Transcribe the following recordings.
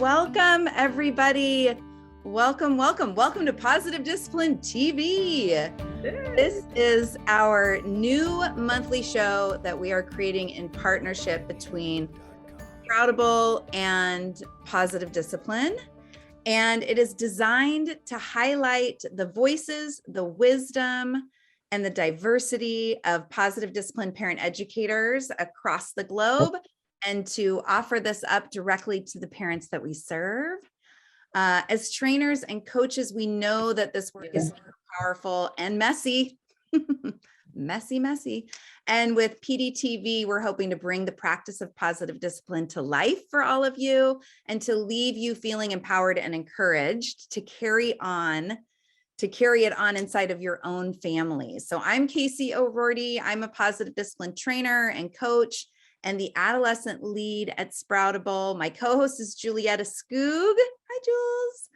Welcome, everybody. Welcome to Positive Discipline TV. This is our new monthly show that we are creating in partnership between Sproutable and Positive Discipline. And it is designed to highlight the voices, the wisdom, and the diversity of positive discipline parent educators across the globe, and to offer this up directly to the parents that we serve. As trainers and coaches, we know that this work is powerful and messy. messy. And with PDTV, we're hoping to bring the practice of positive discipline to life for all of you and to leave you feeling empowered and encouraged to carry it on inside of your own families. So I'm Casey O'Rourke. I'm a positive discipline trainer and coach and the adolescent lead at Sproutable. My co-host is Julietta Skoog. Hi, Jules.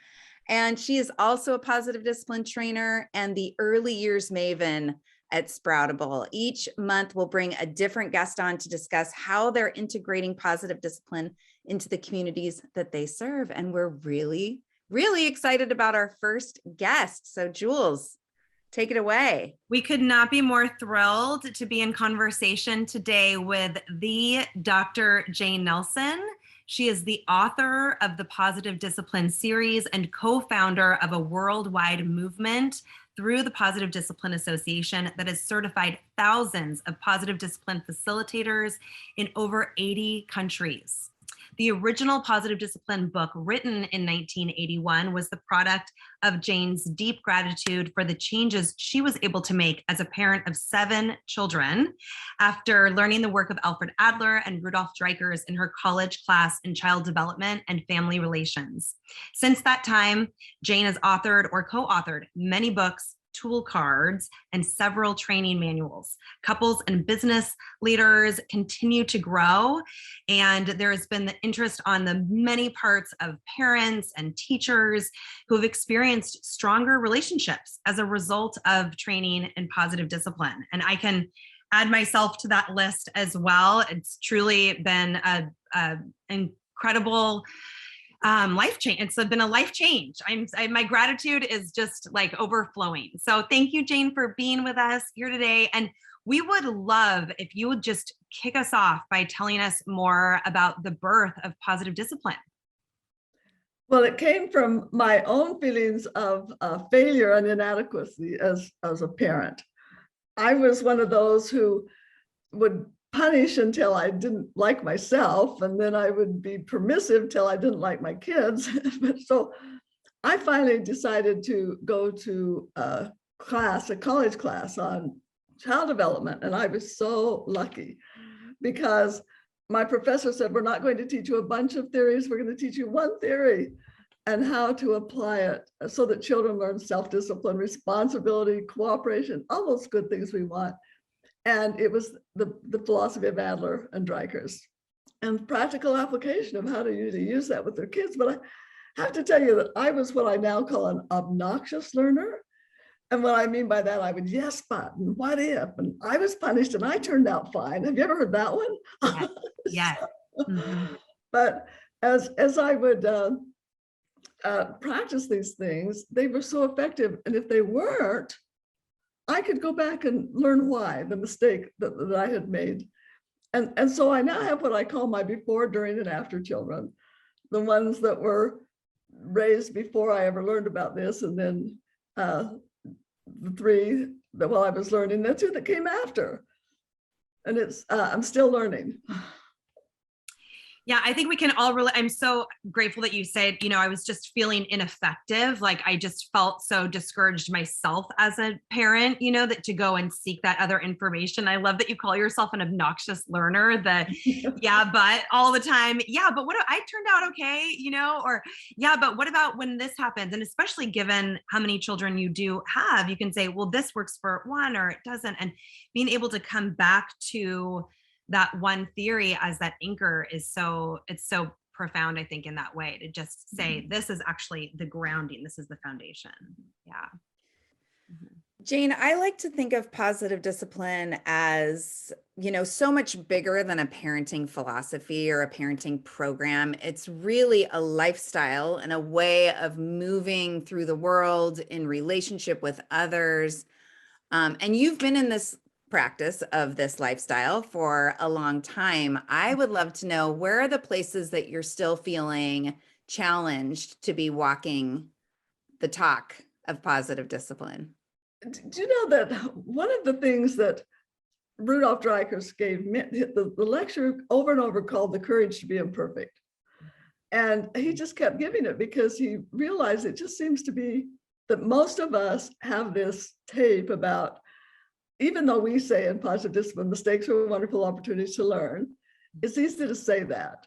And she is also a positive discipline trainer and the early years maven at Sproutable. Each month we'll bring a different guest on to discuss how they're integrating positive discipline into the communities that they serve. And we're really excited about our first guest. So Jules, take it away. We could not be more thrilled to be in conversation today with the Dr. Jane Nelsen. She is the author of the Positive Discipline series and co-founder of a worldwide movement through the Positive Discipline Association that has certified thousands of positive discipline facilitators in over 80 countries. The original Positive Discipline book, written in 1981, was the product of Jane's deep gratitude for the changes she was able to make as a parent of 7 children after learning the work of Alfred Adler and Rudolf Dreikurs in her college class in child development and family relations. Since that time, Jane has authored or co-authored many books, tool cards, and several training manuals. Couples and business leaders continue to grow, and there has been the interest on the many parts of parents and teachers who have experienced stronger relationships as a result of training in positive discipline. And I can add myself to that list as well. It's truly been an incredible life change. It's been a life change. My gratitude is just like overflowing. So thank you, Jane, for being with us here today. And we would love if you would just kick us off by telling us more about the birth of positive discipline. Well, it came from my own feelings of failure and inadequacy as a parent. I was one of those who would punish until I didn't like myself, and then I would be permissive till I didn't like my kids. So I finally decided to go to a college class on child development, and I was so lucky because my professor said, we're not going to teach you a bunch of theories, we're going to teach you one theory and how to apply it so that children learn self-discipline, responsibility, cooperation, all those good things we want. And it was the philosophy of Adler and Dreikurs and practical application of how to use that with their kids. But I have to tell you that I was what I now call an obnoxious learner. And what I mean by that, I would yes, but, and what if, and I was punished and I turned out fine. Have you ever heard that one? Yes. Mm-hmm. But as I would practice these things, they were so effective. And if they weren't, I could go back and learn why, the mistake that I had made. And so I now have what I call my before, during, and after children, the ones that were raised before I ever learned about this, and then the 3 that while I was learning, the 2 that came after. And it's I'm still learning. Yeah, I think we can all really, I'm so grateful that you said, I was just feeling ineffective. Like I just felt so discouraged myself as a parent, that to go and seek that other information. I love that you call yourself an obnoxious learner, that, yeah, but all the time. Yeah, but what, I turned out okay, or yeah, but what about when this happens? And especially given how many children you do have, you can say, well, this works for one or it doesn't. And being able to come back to that one theory as that anchor it's so profound, I think, in that way, to just say, this is actually the grounding, this is the foundation. Yeah. Jane, I like to think of positive discipline as, so much bigger than a parenting philosophy or a parenting program. It's really a lifestyle and a way of moving through the world in relationship with others. And you've been in this practice of this lifestyle for a long time. I would love to know, where are the places that you're still feeling challenged to be walking the talk of positive discipline? Do you know that one of the things that Rudolf Dreikers gave me, the lecture over and over, called The Courage to Be Imperfect. And he just kept giving it because he realized it just seems to be that most of us have this tape about, even though we say in positive discipline, mistakes are wonderful opportunities to learn, it's easy to say that.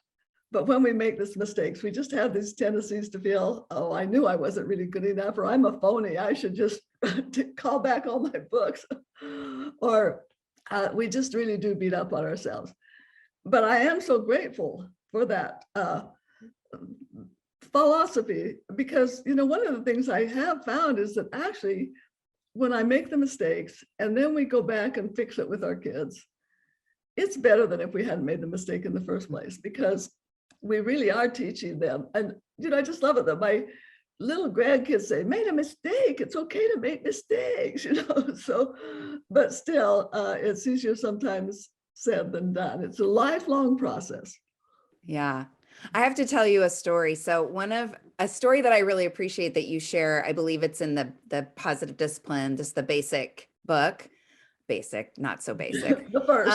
But when we make these mistakes, we just have these tendencies to feel, oh, I knew I wasn't really good enough, or I'm a phony, I should just call back all my books. Or we just really do beat up on ourselves. But I am so grateful for that philosophy, because, one of the things I have found is that actually, when I make the mistakes and then we go back and fix it with our kids, it's better than if we hadn't made the mistake in the first place, because we really are teaching them. And, I just love it that my little grandkids say, made a mistake, it's okay to make mistakes, so, but still, it's easier sometimes said than done. It's a lifelong process. Yeah. I have to tell you a story. So a story that I really appreciate that you share, I believe it's in the Positive Discipline, just the basic book. Basic, not so basic. The first.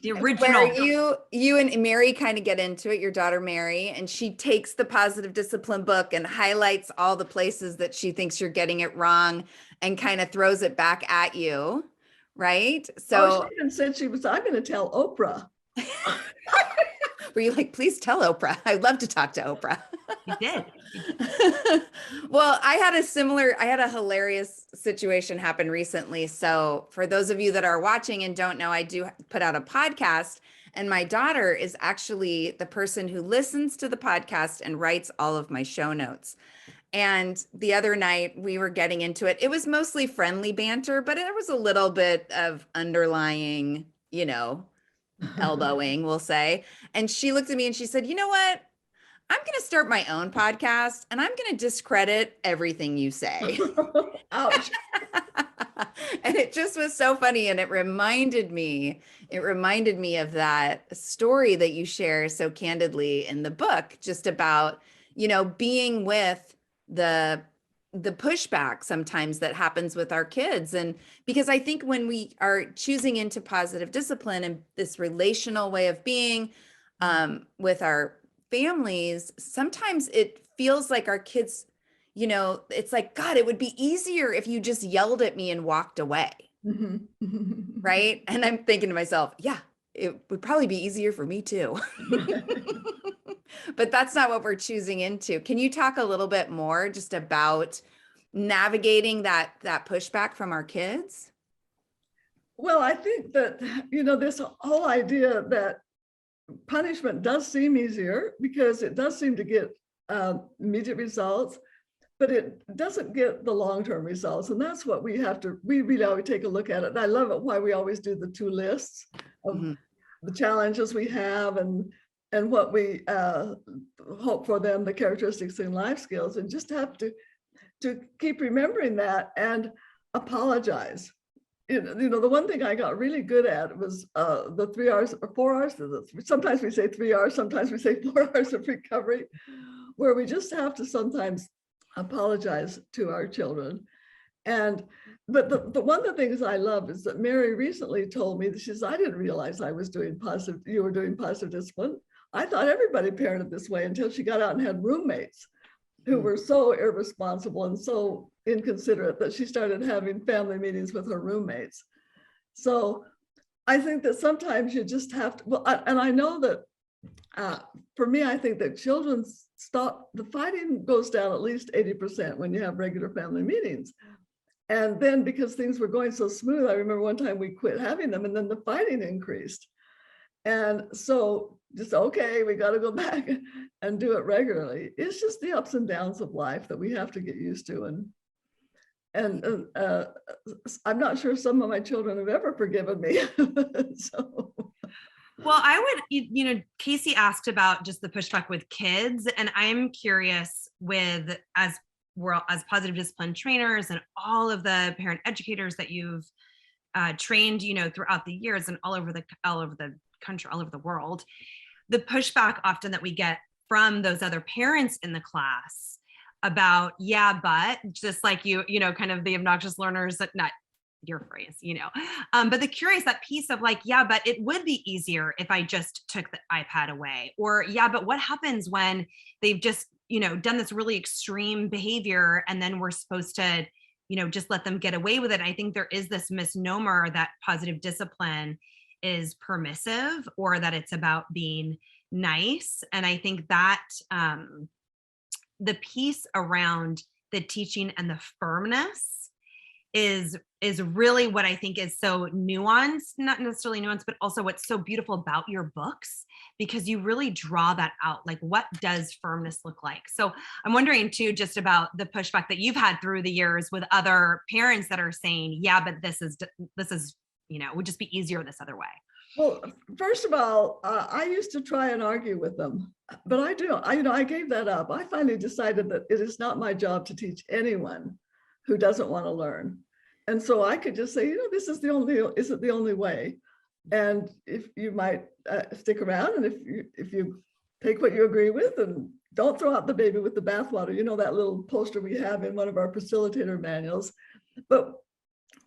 The original. Where you and Mary kind of get into it, your daughter Mary, and she takes the Positive Discipline book and highlights all the places that she thinks you're getting it wrong and kind of throws it back at you, right? So she even said I'm going to tell Oprah. were you like, please tell Oprah? I'd love to talk to Oprah. You did. Well, I had a hilarious situation happen recently. So for those of you that are watching and don't know, I do put out a podcast, and my daughter is actually the person who listens to the podcast and writes all of my show notes. And the other night we were getting into it. It was mostly friendly banter, but there was a little bit of underlying, elbowing, we'll say. And she looked at me and she said, you know what? I'm going to start my own podcast and I'm going to discredit everything you say. Ouch. And it just was so funny. And it reminded me of that story that you share so candidly in the book, just about, being with the pushback sometimes that happens with our kids. And because I think when we are choosing into positive discipline and this relational way of being with our families, sometimes it feels like our kids, it's like, God, it would be easier if you just yelled at me and walked away. Right. And I'm thinking to myself, yeah, it would probably be easier for me too. But that's not what we're choosing into. Can you talk a little bit more just about navigating that pushback from our kids? Well, I think that, this whole idea that punishment does seem easier because it does seem to get immediate results, but it doesn't get the long-term results. And that's what we really always take a look at it. And I love it why we always do the 2 lists of the challenges we have and what we hope for them, the characteristics and life skills, and just have to keep remembering that and apologize. The one thing I got really good at was the 3 hours or 4 hours. Sometimes we say 3 hours, sometimes we say 4 hours of recovery, where we just have to sometimes apologize to our children. But the one of the things I love is that Mary recently told me that she says, I didn't realize you were doing positive discipline. I thought everybody parented this way until she got out and had roommates who were so irresponsible and so inconsiderate that she started having family meetings with her roommates. So I think that sometimes you just have to, and I know that for me, I think that children the fighting goes down at least 80% when you have regular family meetings. And then because things were going so smooth, I remember one time we quit having them and then the fighting increased. And so just, okay, we got to go back and do it regularly. It's just the ups and downs of life that we have to get used to. And I'm not sure some of my children have ever forgiven me. So. Well, I would, Casey asked about just the pushback with kids, and I'm curious with, as positive discipline trainers and all of the parent educators that you've trained, throughout the years and all over the country, all over the world, the pushback often that we get from those other parents in the class about, yeah, but just like kind of the obnoxious learners, that not your phrase, but the curious, that piece of like, yeah, but it would be easier if I just took the iPad away, or yeah, but what happens when they've just, done this really extreme behavior and then we're supposed to, just let them get away with it. I think there is this misnomer that positive discipline is permissive or that it's about being nice. And I think that the piece around the teaching and the firmness is really what I think is so nuanced, not necessarily nuanced, but also what's so beautiful about your books, because you really draw that out. Like, what does firmness look like? So I'm wondering too, just about the pushback that you've had through the years with other parents that are saying, yeah, but this is, would just be easier this other way. Well, first of all, I used to try and argue with them, but I gave that up. I finally decided that it is not my job to teach anyone who doesn't want to learn. And so I could just say, this is the only way. And if you might stick around, and if you take what you agree with, and don't throw out the baby with the bathwater, that little poster we have in one of our facilitator manuals. But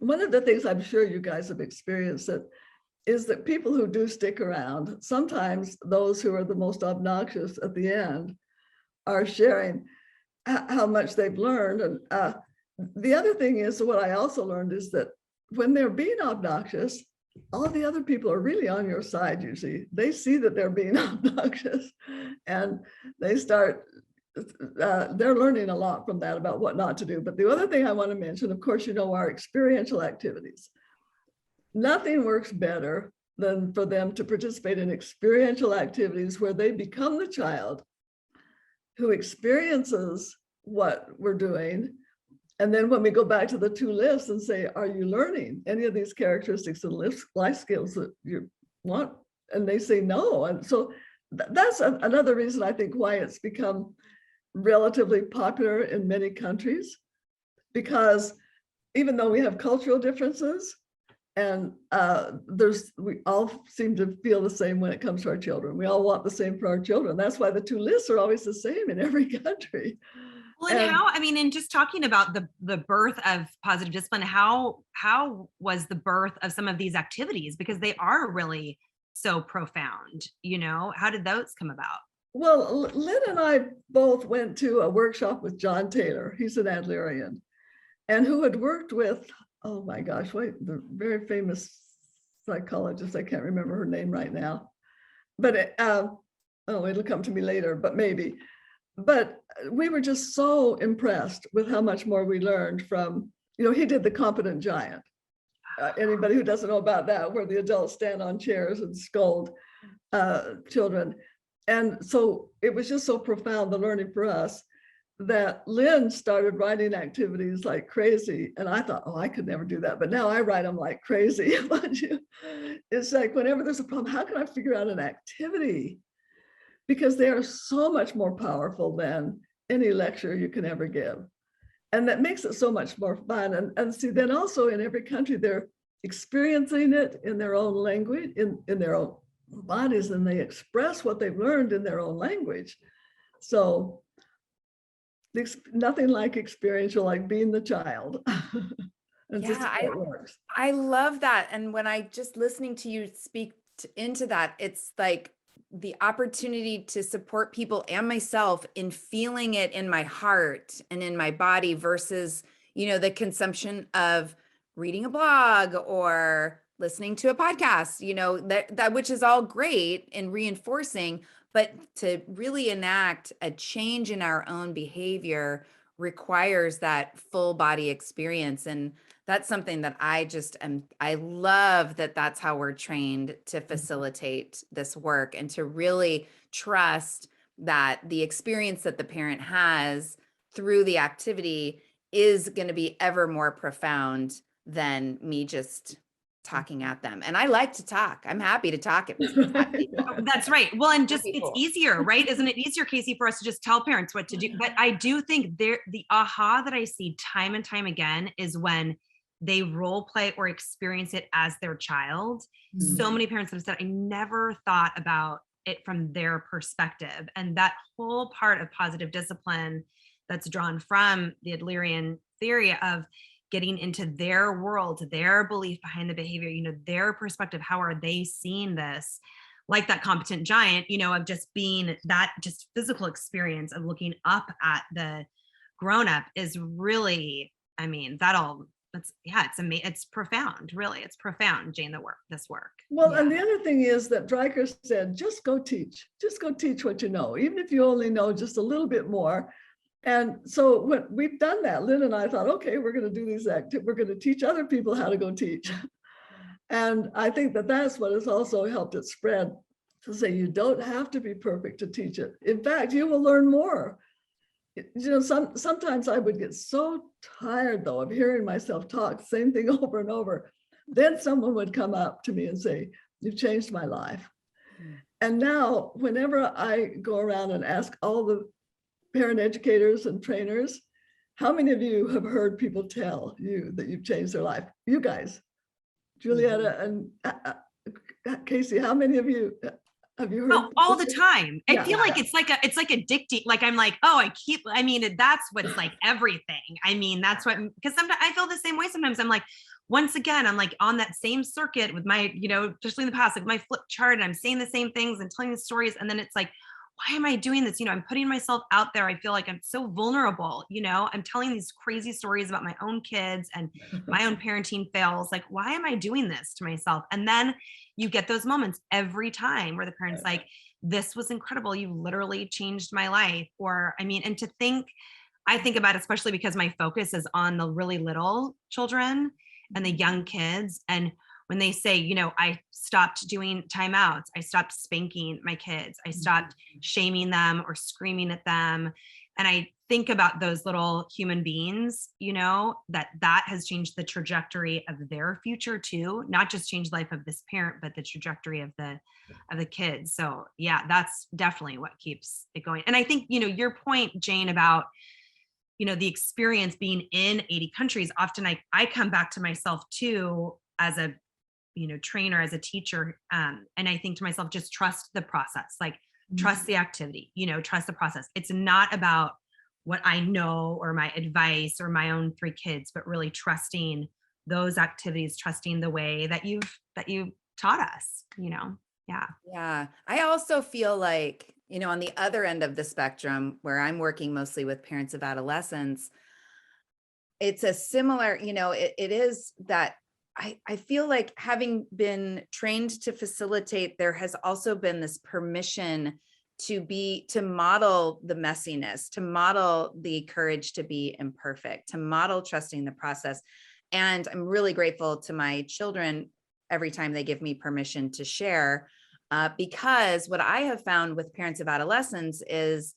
one of the things I'm sure you guys have experienced is that people who do stick around, sometimes those who are the most obnoxious at the end are sharing how much they've learned. And the other thing is, what I also learned is that when they're being obnoxious, all the other people are really on your side. Usually they see that they're being obnoxious, and they start, they're learning a lot from that about what not to do. But the other thing I want to mention, of course, are experiential activities. Nothing works better than for them to participate in experiential activities where they become the child who experiences what we're doing. And then when we go back to the two lists and say, are you learning any of these characteristics and life skills that you want? And they say no. And so that's another reason I think why it's become relatively popular in many countries, because even though we have cultural differences, and we all seem to feel the same when it comes to our children. We all want the same for our children. That's why the two lists are always the same in every country. Well, and just talking about the birth of positive discipline, how was the birth of some of these activities? Because they are really so profound, how did those come about? Well, Lynn and I both went to a workshop with John Taylor. He's an Adlerian, and who had worked with, oh my gosh, the very famous psychologist, I can't remember her name right now, but it'll come to me later, but maybe. But we were just so impressed with how much more we learned from, he did the Competent Giant. Anybody who doesn't know about that, where the adults stand on chairs and scold children. And so it was just so profound, the learning for us, that Lynn started writing activities like crazy. And I thought, I could never do that. But now I write them like crazy. It's like whenever there's a problem, how can I figure out an activity? Because they are so much more powerful than any lecture you can ever give. And that makes it so much more fun. And see, then also in every country, they're experiencing it in their own language, in their own bodies, and they express what they've learned in their own language. So nothing like experiential, like being the child. I love that. And when I just listening to you speak into that, it's like the opportunity to support people and myself in feeling it in my heart and in my body versus, the consumption of reading a blog or listening to a podcast, that which is all great and reinforcing, but to really enact a change in our own behavior requires that full body experience. And that's something that I love that that's how we're trained to facilitate this work, and to really trust that the experience that the parent has through the activity is going to be ever more profound than me just talking at them. And I like to talk. I'm happy to talk at people. That's right. Well, and just, That'd be it's cool. easier, right? Isn't it easier, Casey, for us to just tell parents what to do? But I do think the aha that I see time and time again is when they role play or experience it as their child. So many parents have said, I never thought about it from their perspective. And that whole part of positive discipline that's drawn from the Adlerian theory of getting into their world, their belief behind the behavior, you know, their perspective, how are they seeing this? Like that competent giant, you know, of just being that just physical experience of looking up at the grown-up is really, I mean, it's amazing. It's profound, really. It's profound, Jane, this work. Well, and the other thing is that Dreiker said, just go teach what you know, even if you only know just a little bit more. And so when we've done that, Lynn and I thought, okay, we're going to do these we're going to teach other people how to go teach. And I think that that's what has also helped it spread, to say you don't have to be perfect to teach it. In fact, you will learn more. You know, sometimes I would get so tired though of hearing myself talk the same thing over and over. Then someone would come up to me and say, you've changed my life. And now whenever I go around and ask all the parent educators and trainers, how many of you have heard people tell you that you've changed their life? You guys, Julietta and Casey, how many of you have you heard? Oh, all the time. Yeah. I feel like it's like addicting. Like I'm like, oh, I mean, that's what's like everything. I mean, that's what, because sometimes I feel the same way. Sometimes I'm like, once again, I'm like on that same circuit with my, you know, just in the past, like my flip chart, and I'm saying the same things and telling the stories. And then it's like, why am I doing this? You know, I'm putting myself out there. I feel like I'm so vulnerable. You know, I'm telling these crazy stories about my own kids and my own parenting fails. Like, why am I doing this to myself? And then you get those moments every time where the parent's like, this was incredible. You literally changed my life. Or, I mean, and I think about, especially because my focus is on the really little children and the young kids. And when they say, you know, I stopped doing timeouts, I stopped spanking my kids, I stopped shaming them or screaming at them. And I think about those little human beings, you know, that has changed the trajectory of their future too, not just changed the life of this parent, but the trajectory of the kids. So yeah, that's definitely what keeps it going. And I think, you know, your point, Jane, about, you know, the experience being in 80 countries, often I come back to myself too, as a, you know, trainer, as a teacher. And I think to myself, just trust the process, like trust the activity, you know, trust the process. It's not about what I know or my advice or my own 3 kids, but really trusting those activities, trusting the way that you taught us, you know? Yeah. Yeah. I also feel like, you know, on the other end of the spectrum, where I'm working mostly with parents of adolescents, it's a similar, you know, it is that I feel like, having been trained to facilitate, there has also been this permission to model the messiness, to model the courage to be imperfect, to model trusting the process. And I'm really grateful to my children every time they give me permission to share, because what I have found with parents of adolescents is,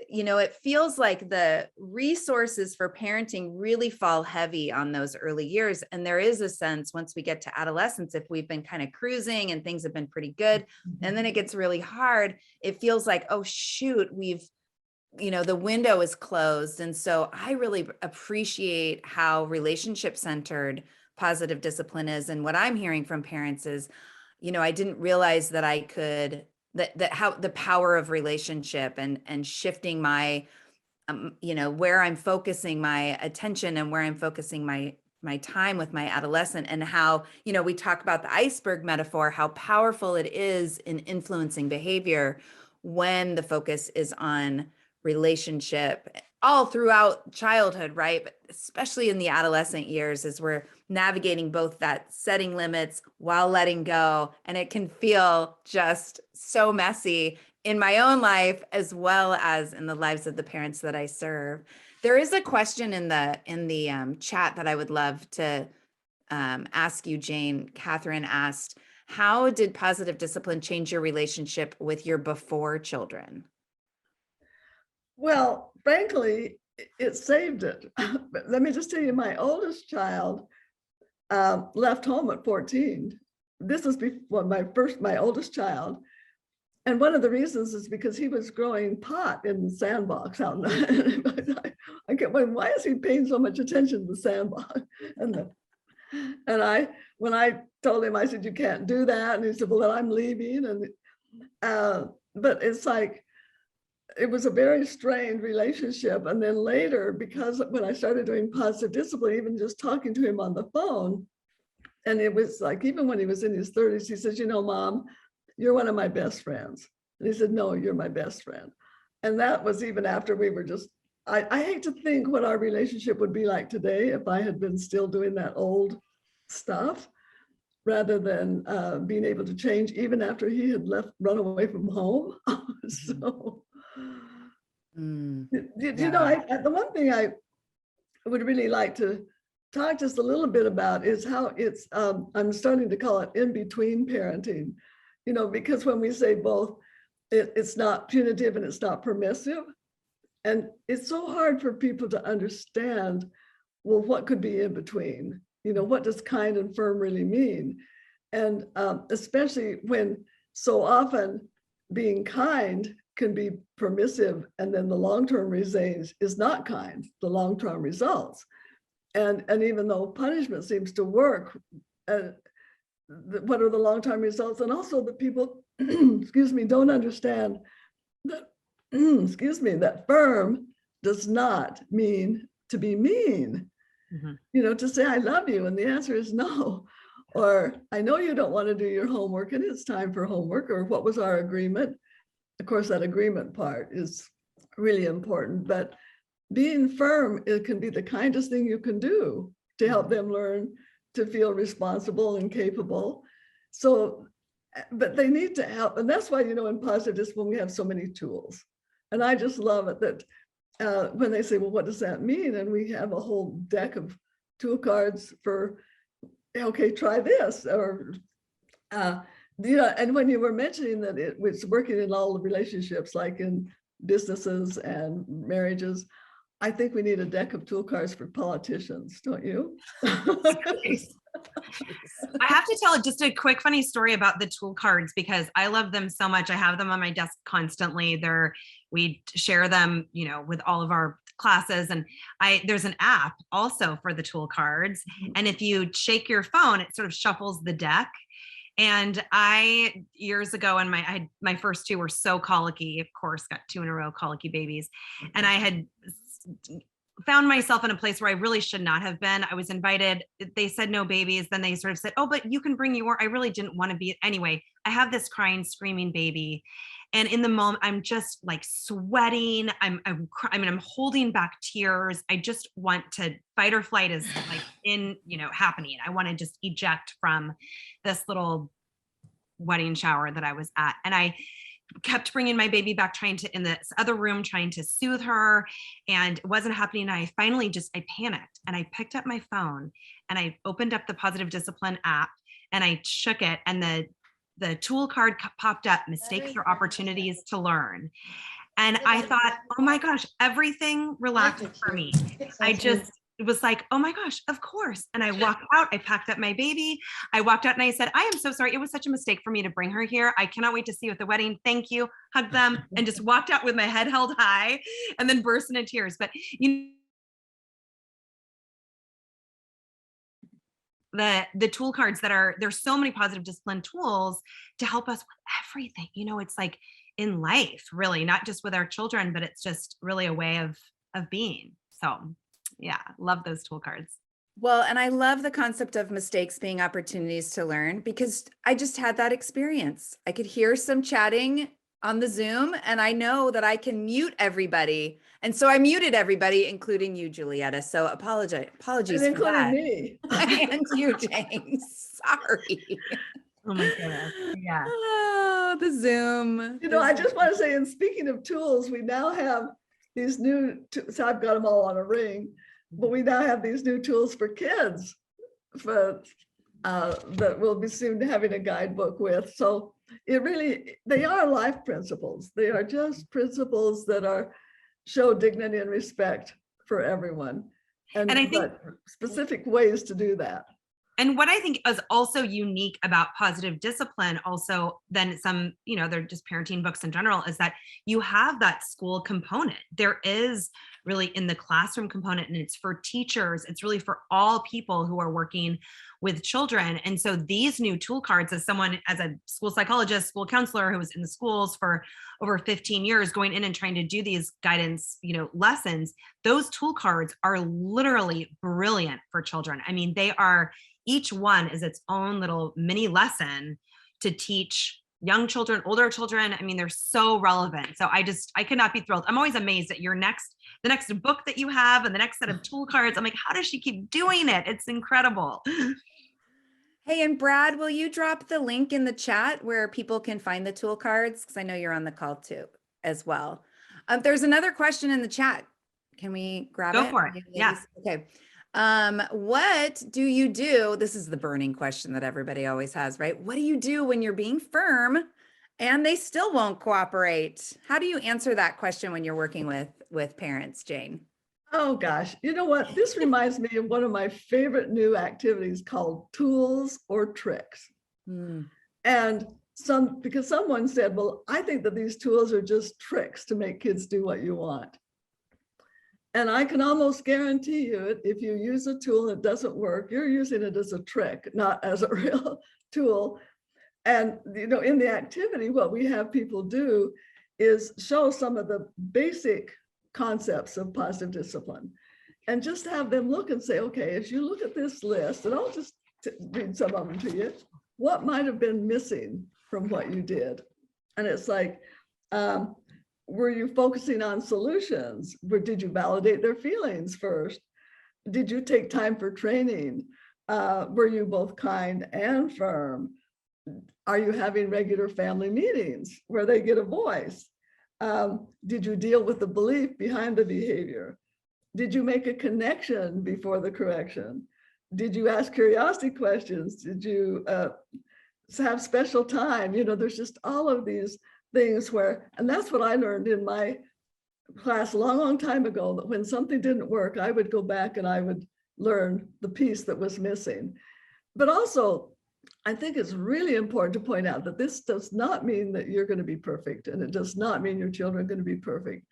you know, it feels like the resources for parenting really fall heavy on those early years. And there is a sense, once we get to adolescence, if we've been kind of cruising and things have been pretty good, and then it gets really hard, it feels like, oh, shoot, you know, the window is closed. And so I really appreciate how relationship-centered positive discipline is. And what I'm hearing from parents is, you know, I didn't realize that I could, that how the power of relationship and shifting my, you know, where I'm focusing my attention and where I'm focusing my time with my adolescent, and how, you know, we talk about the iceberg metaphor, how powerful it is in influencing behavior when the focus is on relationship all throughout childhood, right? But especially in the adolescent years, as we're navigating both that setting limits while letting go. And it can feel just so messy in my own life, as well as in the lives of the parents that I serve. There is a question in the chat that I would love to ask you, Jane. Catherine asked, how did positive discipline change your relationship with your before children? Well, frankly, it saved it. But let me just tell you, my oldest child left home at 14. This was before my oldest child. And one of the reasons is because he was growing pot in the sandbox out in the, I kept wondering, why is he paying so much attention to the sandbox? When I told him, I said, you can't do that. And he said, well, then I'm leaving. And, but it's like, it was a very strained relationship. And then later, because when I started doing positive discipline, even just talking to him on the phone, and it was like, even when he was in his 30s, he says, you know, Mom, you're one of my best friends. And he said, no, you're my best friend. And that was even after we were just, I hate to think what our relationship would be like today if I had been still doing that old stuff, rather than being able to change even after he had run away from home. So, you know, the one thing I would really like to talk just a little bit about is how it's, I'm starting to call it in-between parenting, you know, because when we say both, it's not punitive and it's not permissive. And it's so hard for people to understand, well, what could be in between? You know, what does kind and firm really mean? And especially when so often being kind can be permissive, and then the long-term results is not kind, the long-term results. And even though punishment seems to work, what are the long-term results? And also the people, excuse me, don't understand that, excuse me, that firm does not mean to be mean. Mm-hmm. You know, to say I love you, and the answer is no. Or I know you don't want to do your homework and it's time for homework, or what was our agreement? Of course, that agreement part is really important, but being firm, it can be the kindest thing you can do to help them learn to feel responsible and capable. So, but they need to help. And that's why, you know, in positive discipline, we have so many tools. And I just love it that when they say, well, what does that mean? And we have a whole deck of tool cards for, okay, try this, or, you know, and when you were mentioning that it was working in all the relationships, like in businesses and marriages, I think we need a deck of tool cards for politicians, don't you? I have to tell just a quick funny story about the tool cards, because I love them so much. I have them on my desk constantly. We share them, you know, with all of our classes, and there's an app also for the tool cards. And if you shake your phone, it sort of shuffles the deck. And years ago, and my first two were so colicky, of course, got 2 in a row colicky babies. And I had found myself in a place where I really should not have been. I was invited. They said no babies. Then they sort of said, oh, but you can bring I really didn't want to be. Anyway, I have this crying, screaming baby. And in the moment, I'm just like sweating. I'm holding back tears. I just want to, fight or flight is like happening. I want to just eject from this little wedding shower that I was at. And I kept bringing my baby back, in this other room, trying to soothe her, and it wasn't happening. I finally I panicked, and I picked up my phone and I opened up the Positive Discipline app and I shook it, and the tool card popped up, mistakes or opportunities to learn. And I thought, oh my gosh, everything relaxed for me. It was like, oh my gosh, of course. And I walked out, I packed up my baby. I walked out and I said, I am so sorry. It was such a mistake for me to bring her here. I cannot wait to see you at the wedding. Thank you. Hugged them and just walked out with my head held high, and then burst into tears. But the tool cards there's so many positive discipline tools to help us with everything. You know, it's like in life, really, not just with our children, but it's just really a way of being. So yeah, love those tool cards. Well, and I love the concept of mistakes being opportunities to learn, because I just had that experience. I could hear some chatting on the Zoom, and I know that I can mute everybody. And so I muted everybody, including you, Julietta. So apologies and for that. Me. And you, James. Sorry. Oh my goodness. Yeah. Oh, the Zoom. You know, I just want to say, and speaking of tools, we now have these new, so I've got them all on a ring, but we now have these new tools for kids that we'll be soon having a guidebook with. So they are life principles. They are just principles that show dignity and respect for everyone. And I think, but specific ways to do that. and what I think is also unique about positive discipline, also than some, they're just parenting books in general, is that you have that school component. There is really in the classroom component, and it's for teachers. It's really for all people who are working with children. And so these new tool cards, as a school psychologist, school counselor who was in the schools for over 15 years, going in and trying to do these guidance, lessons, those tool cards are literally brilliant for children. I mean, each one is its own little mini lesson to teach young children, older children. I mean, they're so relevant. So I could not be thrilled. I'm always amazed at the next book that you have and the next set of tool cards. I'm like, how does she keep doing it? It's incredible. Hey, and Brad, will you drop the link in the chat where people can find the tool cards? Because I know you're on the call too, as well. There's another question in the chat. Can we grab it? Go for it. Yeah. Okay. What do you do? This is the burning question that everybody always has, right? What do you do when you're being firm and they still won't cooperate? How do you answer that question when you're working with parents, Jane? Oh gosh, you know what? This reminds me of one of my favorite new activities called tools or tricks. And because someone said, well, I think that these tools are just tricks to make kids do what you want. And I can almost guarantee you, if you use a tool and it doesn't work, you're using it as a trick, not as a real tool. And, in the activity, what we have people do is show some of the basic concepts of positive discipline and just have them look and say, okay, as you look at this list, and I'll just read some of them to you, what might have been missing from what you did? And it's like, were you focusing on solutions? Did you validate their feelings first? Did you take time for training? Were you both kind and firm? Are you having regular family meetings where they get a voice? Did you deal with the belief behind the behavior? Did you make a connection before the correction? Did you ask curiosity questions? Did you have special time? There's just all of these things and that's what I learned in my class a long time ago, that when something didn't work, I would go back and I would learn the piece that was missing. But also, I think it's really important to point out that this does not mean that you're going to be perfect, and it does not mean your children are going to be perfect.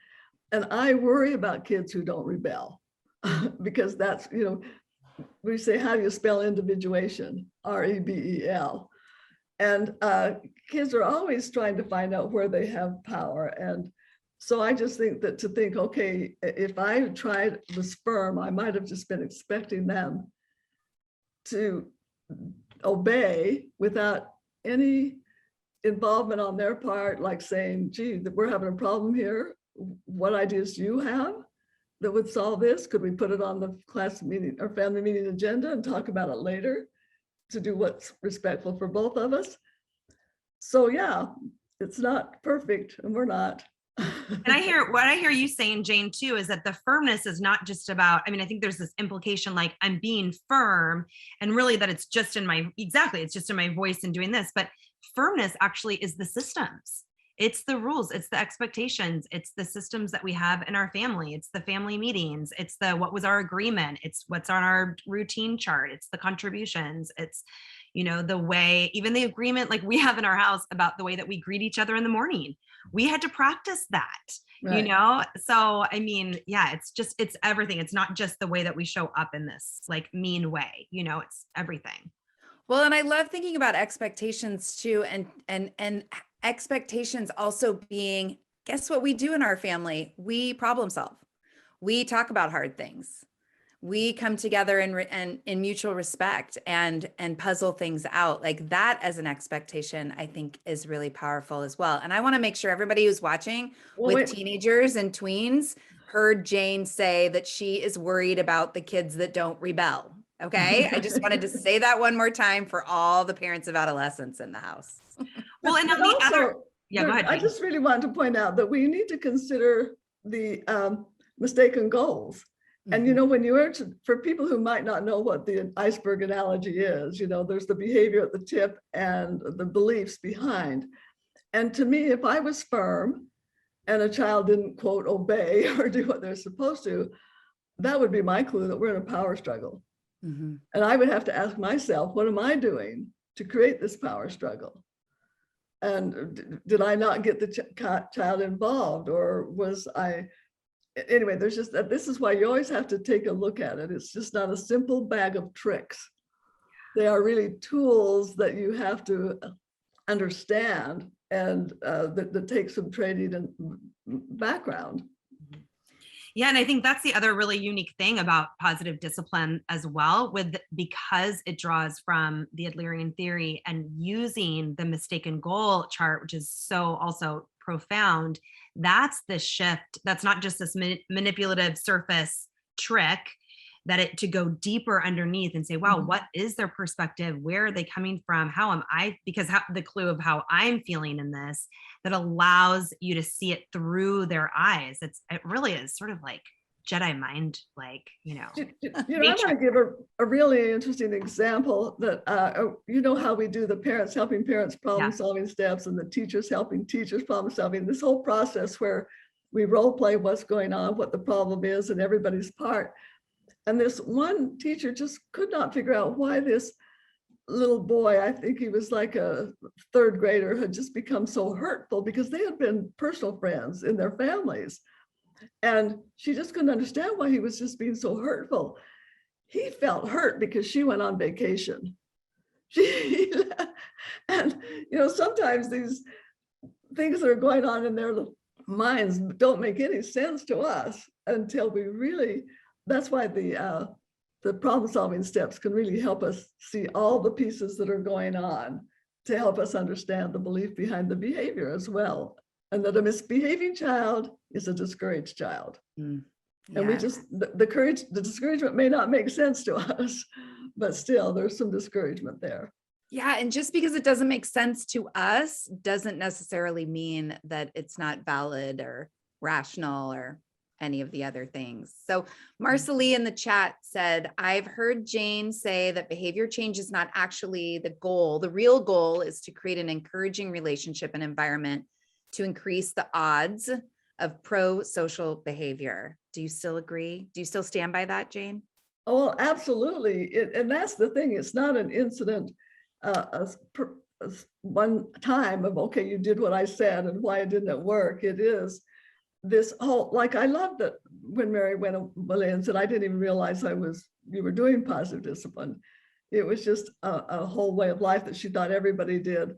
And I worry about kids who don't rebel because that's, we say, how do you spell individuation? R-E-B-E-L. And kids are always trying to find out where they have power. And so I just think that okay, if I was firm, I might have just been expecting them to obey without any involvement on their part, like saying, gee, we're having a problem here. What ideas do you have that would solve this? Could we put it on the class meeting or family meeting agenda and talk about it later to do what's respectful for both of us? So yeah, it's not perfect, and we're not. And what I hear you saying, Jane, too, is that the firmness is not just about, I think there's this implication like I'm being firm, and really that it's just in my voice and doing this, but firmness actually is the systems. It's the rules, it's the expectations, it's the systems that we have in our family, it's the family meetings, it's what was our agreement, it's what's on our routine chart, it's the contributions, it's, the way, even the agreement like we have in our house about the way that we greet each other in the morning. We had to practice that, right. So, it's everything. It's not just the way that we show up in this like mean way, it's everything. Well, and I love thinking about expectations too, and expectations also being, guess what we do in our family? We problem solve. We talk about hard things. We come together in mutual respect and puzzle things out. Like that as an expectation, I think is really powerful as well. And I want to make sure everybody who's watching teenagers and tweens heard Jane say that she is worried about the kids that don't rebel. Okay. I just wanted to say that one more time for all the parents of adolescents in the house. Well, and also, go ahead. I just really want to point out that we need to consider the mistaken goals. And, when for people who might not know what the iceberg analogy is, there's the behavior at the tip and the beliefs behind. And to me, if I was firm and a child didn't, quote, obey or do what they're supposed to, that would be my clue that we're in a power struggle. Mhm. And I would have to ask myself, what am I doing to create this power struggle? And did I not get the child involved, or was I, anyway, there's just that, this is why you always have to take a look at it. It's just not a simple bag of tricks. They are really tools that you have to understand, and that take some training and background. Yeah, and I think that's the other really unique thing about positive discipline as well, because it draws from the Adlerian theory and using the mistaken goal chart, which is so also profound. That's the shift. That's not just this manipulative surface trick, that it to go deeper underneath and say, wow, what is their perspective? Where are they coming from? How am I? Because the clue of how I'm feeling in this, that allows you to see it through their eyes. It really is sort of like Jedi mind, like, I'm going to give a really interesting example that, how we do the parents helping parents problem solving steps, and the teachers helping teachers problem solving, this whole process where we role play what's going on, what the problem is, and everybody's part. And this one teacher just could not figure out why this little boy, I think he was like a third grader, had just become so hurtful, because they had been personal friends in their families. And she just couldn't understand why he was just being so hurtful. He felt hurt because she went on vacation. And, sometimes these things that are going on in their minds don't make any sense to us until we really, that's why the problem solving steps can really help us see all the pieces that are going on, to help us understand the belief behind the behavior as well. And that a misbehaving child is a discouraged child. And we just, the discouragement may not make sense to us, but still there's some discouragement there. Yeah. And just because it doesn't make sense to us doesn't necessarily mean that it's not valid or rational or any of the other things. So Marcelie in the chat said, I've heard Jane say that behavior change is not actually the goal. The real goal is to create an encouraging relationship and environment to increase the odds of pro-social behavior. Do you still agree? Do you still stand by that, Jane? Oh, absolutely. And that's the thing. It's not an incident, one time of, okay, you did what I said and why didn't it work? It is this whole, like, I love that when Mary went away and said, I didn't even realize you were doing positive discipline. It was just a whole way of life that she thought everybody did.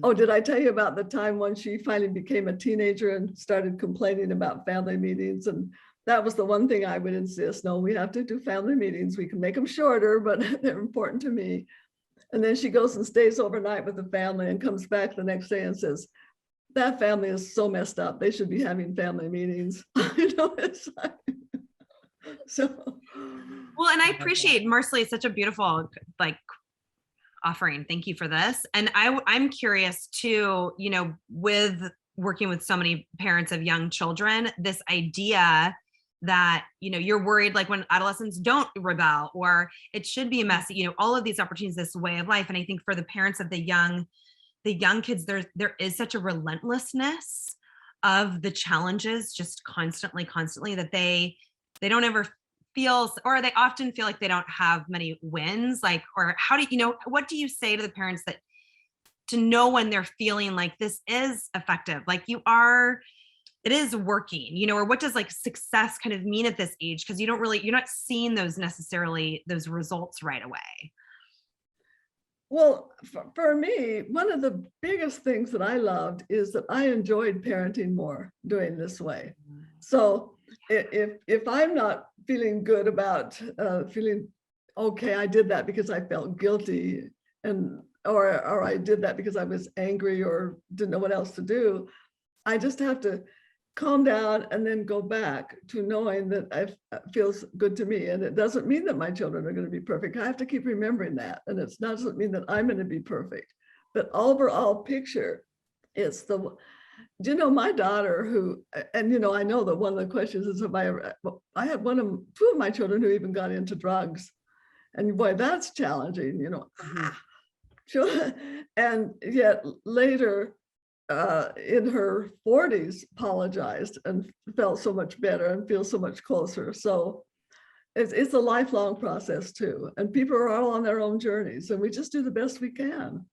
Oh, did I tell you about the time when she finally became a teenager and started complaining about family meetings? And that was the one thing I would insist, no, we have to do family meetings. We can make them shorter, but they're important to me. And then she goes and stays overnight with the family and comes back the next day and says, that family is so messed up. They should be having family meetings. It's like, so. Well, and I appreciate, Marcelie, it's such a beautiful, offering. Thank you for this. And I'm curious too, with working with so many parents of young children, this idea that, you're worried, like when adolescents don't rebel, or it should be messy, all of these opportunities, this way of life. And I think for the parents of the young kids, there is such a relentlessness of the challenges, just constantly, that they don't ever feel, or they often feel like they don't have many wins, or how do what do you say to the parents that to know when they're feeling like this is effective, like it is working, or what does success kind of mean at this age? Because you're not seeing those results right away. Well, for me, one of the biggest things that I loved is that I enjoyed parenting more doing this way. So if I'm not feeling good about feeling, okay, I did that because I felt guilty, or I did that because I was angry or didn't know what else to do, I just have to calm down and then go back to knowing that it feels good to me. And it doesn't mean that my children are going to be perfect. I have to keep remembering that. And it doesn't mean that I'm going to be perfect. But overall picture, it's my daughter who, and I know that one of the questions is, I had two of my children who even got into drugs. And boy, that's challenging, And yet later, in her 40s, apologized and felt so much better and feels so much closer. So it's a lifelong process too. And people are all on their own journeys, and we just do the best we can.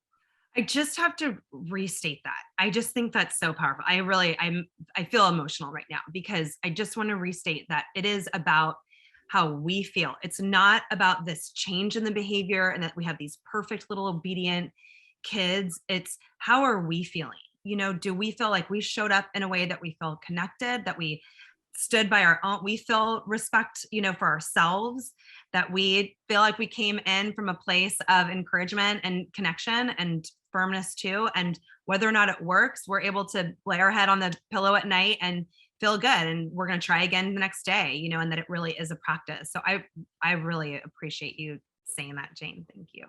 I just have to restate that. I just think that's so powerful. I feel emotional right now because I just want to restate that it is about how we feel. It's not about this change in the behavior and that we have these perfect little obedient kids. It's how are we feeling? You know, do we feel like we showed up in a way that we feel connected, that we stood by our own, we feel respect, you know, for ourselves, that we feel like we came in from a place of encouragement and connection and firmness too. And whether or not it works, we're able to lay our head on the pillow at night and feel good. And we're going to try again the next day, you know, and that it really is a practice. So I really appreciate you saying that, Jane. Thank you.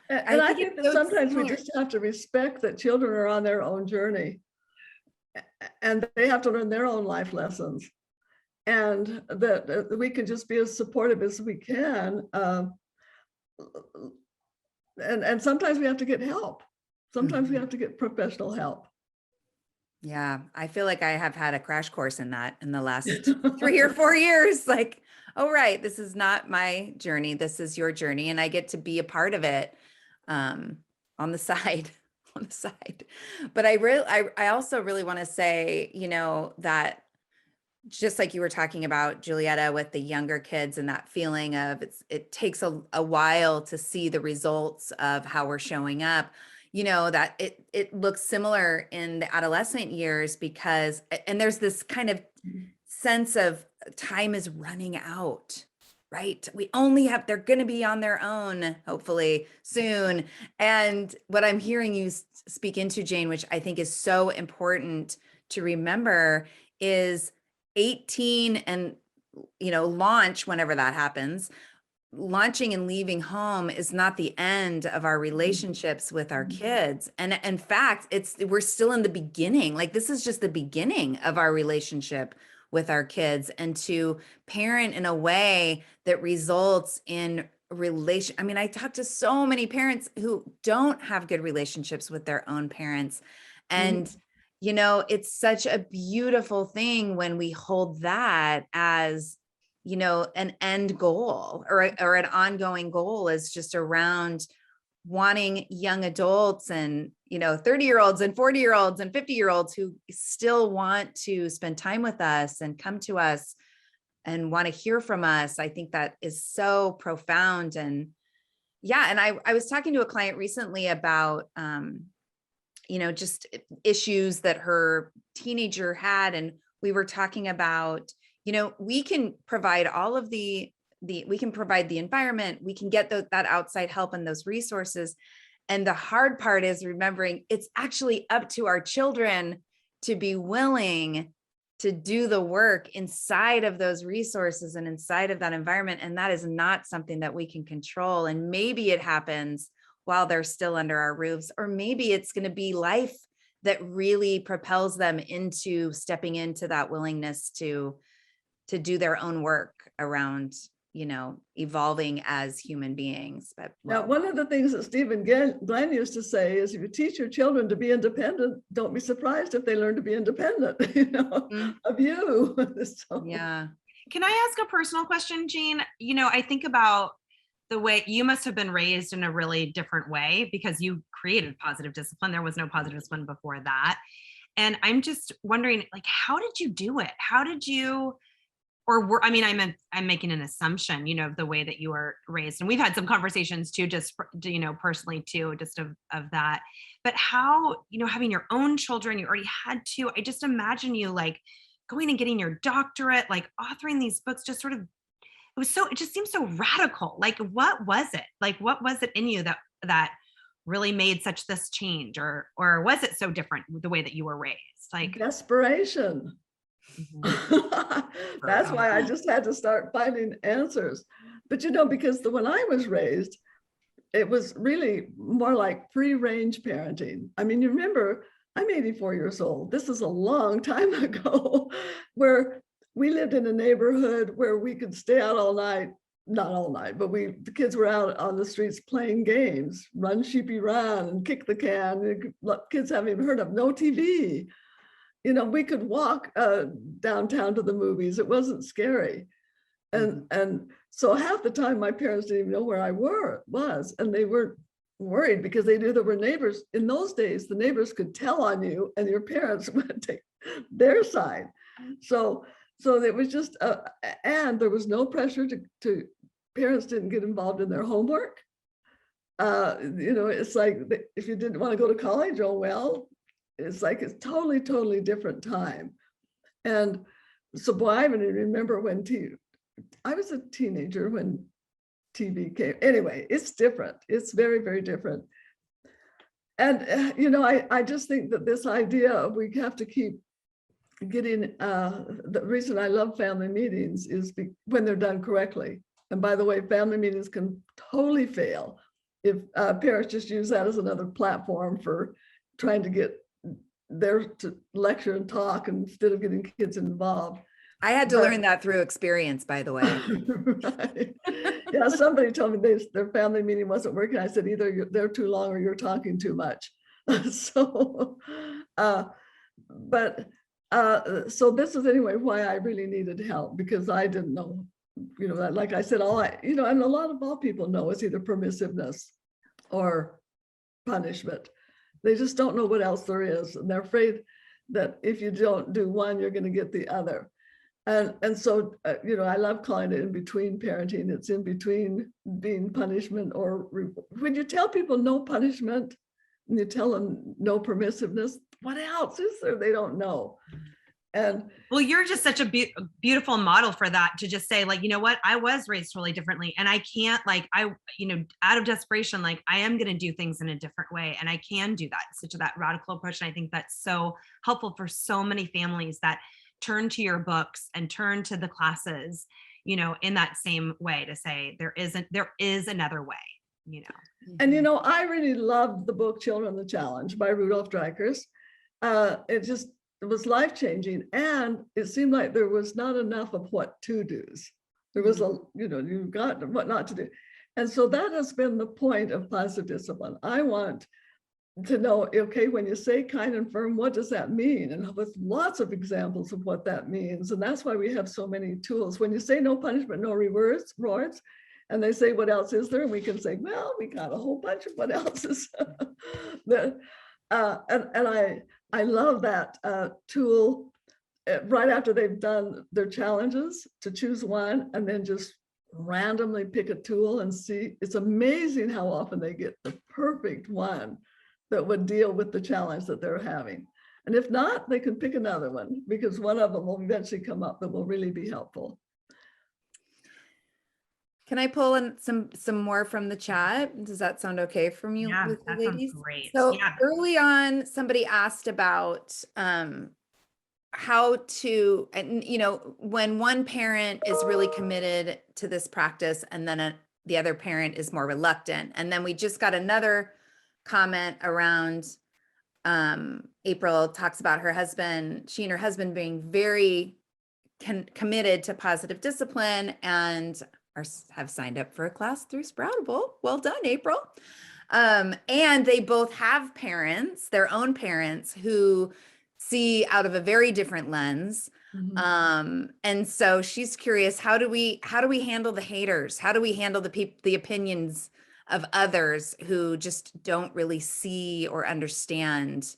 And I think that sometimes we just have to respect that children are on their own journey and they have to learn their own life lessons, and that we can just be as supportive as we can. And sometimes we have to get help. Sometimes we have to get professional help. Yeah, I feel like I have had a crash course in that in the last 3 or 4 years. Like, oh, right, this is not my journey. This is your journey. And I get to be a part of it on the side. On the side. But I also really want to say, you know, that just like you were talking about, Julietta, with the younger kids and that feeling of it takes a while to see the results of how we're showing up, you know, that it looks similar in the adolescent years because, and there's this kind of sense of time is running out. Right? We only have, they're going to be on their own, hopefully soon. And what I'm hearing you speak into, Jane, which I think is so important to remember, is 18 and, you know, launch, whenever that happens, launching and leaving home is not the end of our relationships with our kids. And in fact, we're still in the beginning. Like, this is just the beginning of our relationship with our kids, and to parent in a way that results in relation. I mean, I talk to so many parents who don't have good relationships with their own parents. And, you know, it's such a beautiful thing when we hold that as, you know, an end goal or an ongoing goal is just around wanting young adults and, you know, 30-year-olds and 40-year-olds and 50-year-olds who still want to spend time with us and come to us and want to hear from us. I think that is so profound. And yeah, and I was talking to a client recently about, you know, just issues that her teenager had. And we were talking about, you know, we can provide all of we can provide the environment, we can get that outside help and those resources. And the hard part is remembering it's actually up to our children to be willing to do the work inside of those resources and inside of that environment. And that is not something that we can control. And maybe it happens while they're still under our roofs, or maybe it's going to be life that really propels them into stepping into that willingness to do their own work around, you know, evolving as human beings. But now, one of the things that Stephen Glenn used to say is, if you teach your children to be independent, don't be surprised if they learn to be independent, you know, of you. So. Yeah. Can I ask a personal question, Jean? You know, I think about the way you must have been raised in a really different way because you created positive discipline. There was no positive discipline before that. And I'm just wondering, like, how did you do it? How did you, or I mean, I'm making an assumption, you know, of the way that you were raised. And we've had some conversations too, just, you know, personally too, just of that. But how, you know, having your own children, you already had two, I just imagine you like going and getting your doctorate, like authoring these books, just sort of, it just seems so radical. Like, what was it? Like, what was it in you that really made such this change, or was it so different the way that you were raised? Like desperation. That's why I just had to start finding answers. But, you know, because when I was raised, it was really more like free-range parenting. I mean, you remember, I'm 84 years old. This is a long time ago, where we lived in a neighborhood where we could stay out all night, not all night, but the kids were out on the streets playing games, run sheepy run and kick the can. Kids haven't even heard of no TV. You know, we could walk downtown to the movies. It wasn't scary. And so half the time my parents didn't even know where I was, and they weren't worried because they knew there were neighbors. In those days, the neighbors could tell on you, and your parents would take their side. So it was just, and there was no pressure to parents didn't get involved in their homework. It's like if you didn't want to go to college, oh well, it's like it's totally different time. And so, boy, I even remember when I was a teenager when TV came. Anyway, it's different. It's very different. And, I just think that this idea of we have to keep getting, the reason I love family meetings is when they're done correctly. And by the way, family meetings can totally fail if parents just use that as another platform for trying to get there to lecture and talk instead of getting kids involved. I had to learn that through experience, by the way. Right. Yeah, somebody told me their family meeting wasn't working. I said, either they're too long or you're talking too much. So this is anyway why I really needed help, because I didn't know, that, like I said, and a lot of all people know is either permissiveness or punishment. They just don't know what else there is. And they're afraid that if you don't do one, you're going to get the other. And so, I love calling it in between parenting. It's in between being punishment or when you tell people no punishment and you tell them no permissiveness, what else is there? They don't know. And well, you're just such a beautiful model for that, to just say, like, you know what, I was raised totally differently, and I can't, like, out of desperation, like, I am going to do things in a different way, and I can do that. Such that radical approach. And I think that's so helpful for so many families that turn to your books and turn to the classes, in that same way, to say there is another way, And, I really loved the book Children the Challenge by Rudolph Dreikurs. It was life-changing, and it seemed like there was not enough of what to do's. There was you've got what not to do. And so that has been the point of positive discipline. I want to know, okay, when you say kind and firm, what does that mean? And with lots of examples of what that means. And that's why we have so many tools. When you say no punishment, no rewards, and they say, what else is there? And we can say, well, we got a whole bunch of what else is. I love that tool right after they've done their challenges, to choose one and then just randomly pick a tool and see. It's amazing how often they get the perfect one that would deal with the challenge that they're having. And if not, they can pick another one, because one of them will eventually come up that will really be helpful. Can I pull in some more from the chat? Does that sound okay from you, Yeah, that ladies? sounds great. So yeah. Early on, somebody asked about how to, and when one parent is really committed to this practice, and then the other parent is more reluctant. And then we just got another comment around April talks about she and her husband being very committed to positive discipline and have signed up for a class through Sproutable. Well done, April. And they both have parents, their own parents, who see out of a very different lens. Mm-hmm. And so she's curious, how do we handle the haters? How do we handle the opinions of others who just don't really see or understand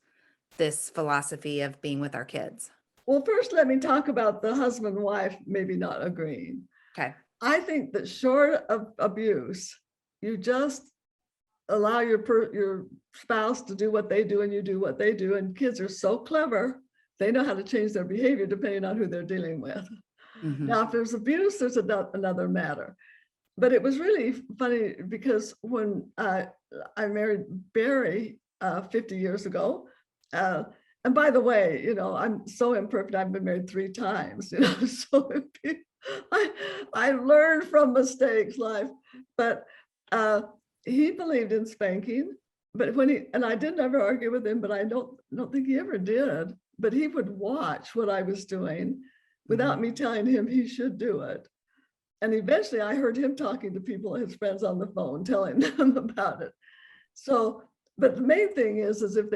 this philosophy of being with our kids? Well, first, let me talk about the husband and wife maybe not agreeing. Okay. I think that short of abuse, you just allow your spouse to do what they do and you do what they do. And kids are so clever, they know how to change their behavior depending on who they're dealing with. Mm-hmm. Now, if there's abuse, there's another matter. But it was really funny because when I married Barry 50 years ago, and by the way, I'm so imperfect. I've been married 3 times, so I learned from mistakes, life. But he believed in spanking. But and I didn't ever argue with him, but I don't think he ever did. But he would watch what I was doing without me telling him he should do it. And eventually I heard him talking to people, his friends on the phone, telling them about it. So, but the main thing is if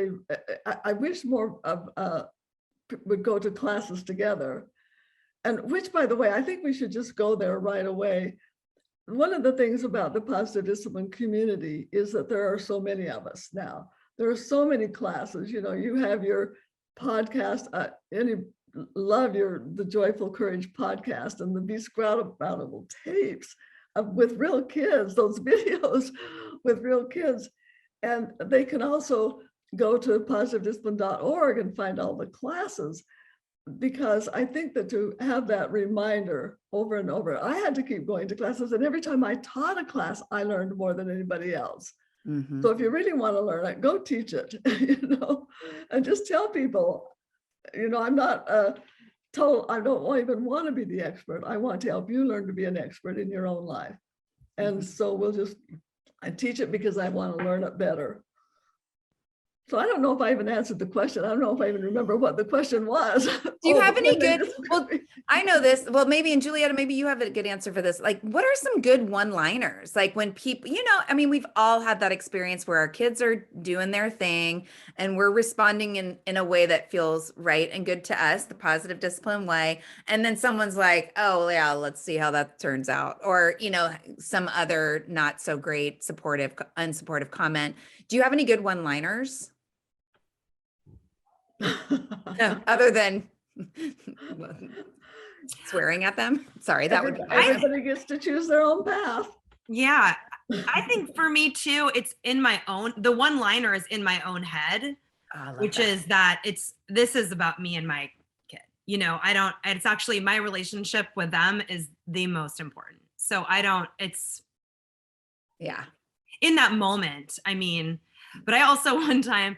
I wish more of would go to classes together, And which, by the way, I think we should just go there right away. One of the things about the positive discipline community is that there are so many of us now. There are so many classes. You know, you have your podcast, love the Joyful Courage podcast and the Be Sproutable tapes with real kids, those videos with real kids. And they can also go to positivediscipline.org and find all the classes, because I think that to have that reminder over and over, I had to keep going to classes, and every time I taught a class, I learned more than anybody else. Mhm. So if you really want to learn it, go teach it, and just tell people, I'm not told, I don't even want to be the expert. I want to help you learn to be an expert in your own life. And so I teach it because I want to learn it better. So I don't know if I even answered the question. I don't know if I even remember what the question was. Do you have any good, well, I know this, well, maybe, and Julietta, maybe you have a good answer for this. Like, what are some good one-liners? Like when people, I mean, we've all had that experience where our kids are doing their thing and we're responding in a way that feels right and good to us, the positive discipline way. And then someone's like, oh yeah, let's see how that turns out. Or, some other not so great, unsupportive comment. Do you have any good one-liners? No, other than swearing at them. Sorry, that would be everybody gets to choose their own path. Yeah, I think for me too, it's the one-liner is in my own head, which is that this is about me and my kid. It's actually my relationship with them is the most important. So yeah, in that moment, I mean, but I also one time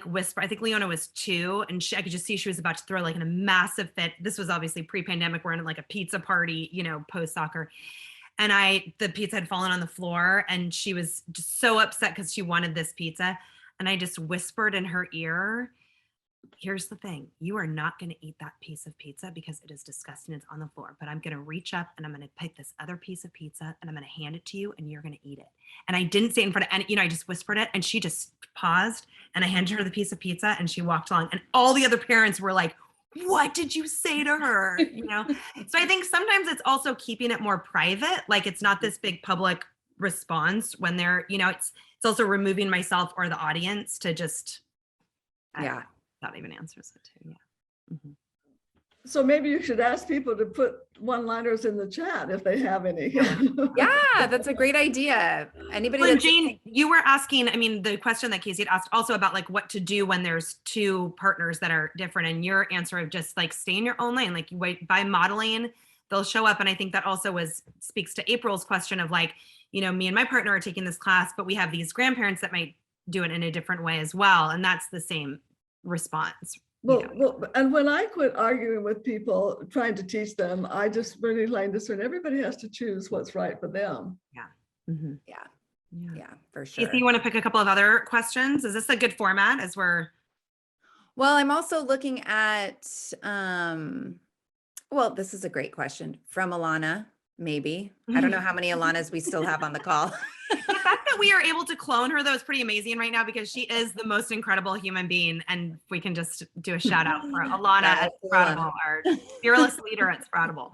whisper, I think Leona was 2 and I could just see she was about to throw in a massive fit. This was obviously pre-pandemic. We're in a pizza party, post soccer. And the pizza had fallen on the floor and she was just so upset because she wanted this pizza. And I just whispered in her ear, here's the thing, you are not going to eat that piece of pizza because it is disgusting. It's on the floor, but I'm going to reach up and I'm going to pick this other piece of pizza and I'm going to hand it to you and you're going to eat it. And I didn't say it in front of, I just whispered it and she just paused and I handed her the piece of pizza and she walked along and all the other parents were like, what did you say to her? So I think sometimes it's also keeping it more private. It's not this big public response when they're, it's also removing myself or the audience to just, yeah. That even answers it too. Yeah. Mm-hmm. So maybe you should ask people to put one-liners in the chat if they have any. Yeah, that's a great idea. Anybody? Well, Jane, you were asking, I mean, the question that Casey had asked also about what to do when there's 2 partners that are different, and your answer of just stay in your own lane, by modeling, they'll show up. And I think that also speaks to April's question of me and my partner are taking this class, but we have these grandparents that might do it in a different way as well. And that's the same response. Well, and when I quit arguing with people, trying to teach them, I just really like this, and everybody has to choose what's right for them. Yeah. Mm-hmm. Yeah, for sure. Casey, you want to pick a couple of other questions? Is this a good format as we're? Well, I'm also looking at, well, this is a great question from Alana, maybe. I don't know how many Alanas we still have on the call. The fact that we are able to clone her, though, is pretty amazing right now because she is the most incredible human being. And we can just do a shout out for Alana at Sproutable, our fearless leader at Sproutable.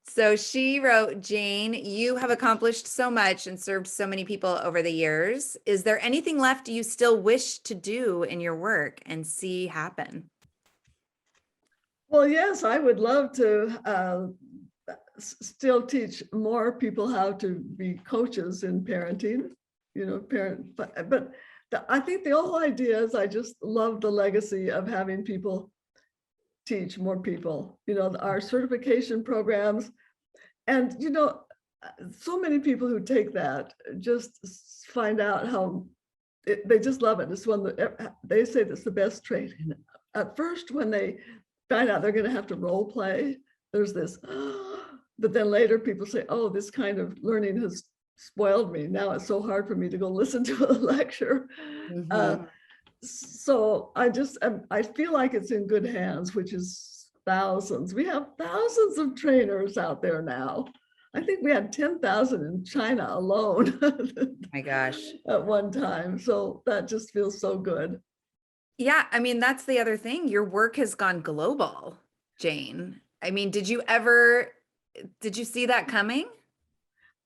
So she wrote, Jane, you have accomplished so much and served so many people over the years. Is there anything left you still wish to do in your work and see happen? Well, yes, I would love to still teach more people how to be coaches in parenting, but I think the whole idea is I just love the legacy of having people teach more people, our certification programs. And, so many people who take that just find out how they just love it. It's one that they say that's the best training. At first, when they find out they're going to have to role play, there's this, but then later people say, oh, this kind of learning has spoiled me. Now it's so hard for me to go listen to a lecture. Mm-hmm. So I feel like it's in good hands, which is thousands. We have thousands of trainers out there now. I think we had 10,000 in China alone. My gosh. At one time. So that just feels so good. Yeah. I mean, that's the other thing. Your work has gone global, Jane. I mean, did you see that coming?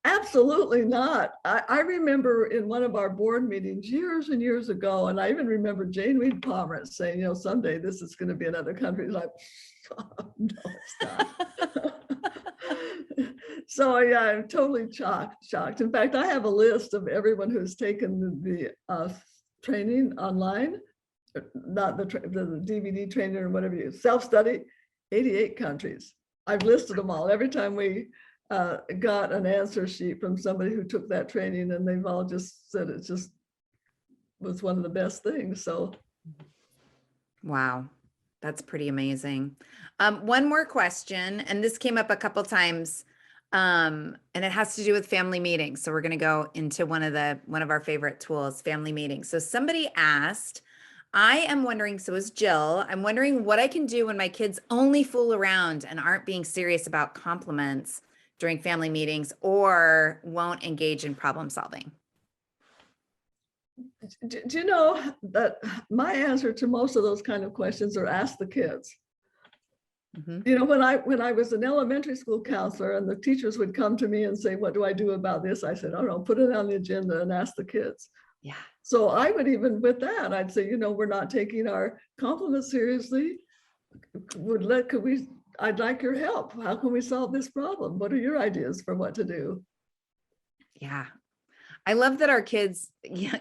Absolutely not. I remember in one of our board meetings years and years ago, and I even remember Jane Reed Palmer saying, someday this is going to be another country. Like, oh, no, it's not. So yeah, I'm totally shocked. In fact, I have a list of everyone who's taken the training online, not the DVD training or whatever you self-study, 88 countries. I've listed them all. Every time we got an answer sheet from somebody who took that training, and they've all just said it just was one of the best things. So, wow, that's pretty amazing. One more question, and this came up a couple times, and it has to do with family meetings. So we're going to go into one of our favorite tools, family meetings. So somebody asked, I am wondering, so is Jill, I'm wondering what I can do when my kids only fool around and aren't being serious about compliments during family meetings or won't engage in problem solving. Do you know that my answer to most of those kind of questions are ask the kids? Mm-hmm. When I was an elementary school counselor and the teachers would come to me and say, what do I do about this? I said, oh no, put it on the agenda and ask the kids. Yeah. So I would even with that, I'd say, we're not taking our compliments seriously. I'd like your help. How can we solve this problem? What are your ideas for what to do? Yeah. I love that our kids,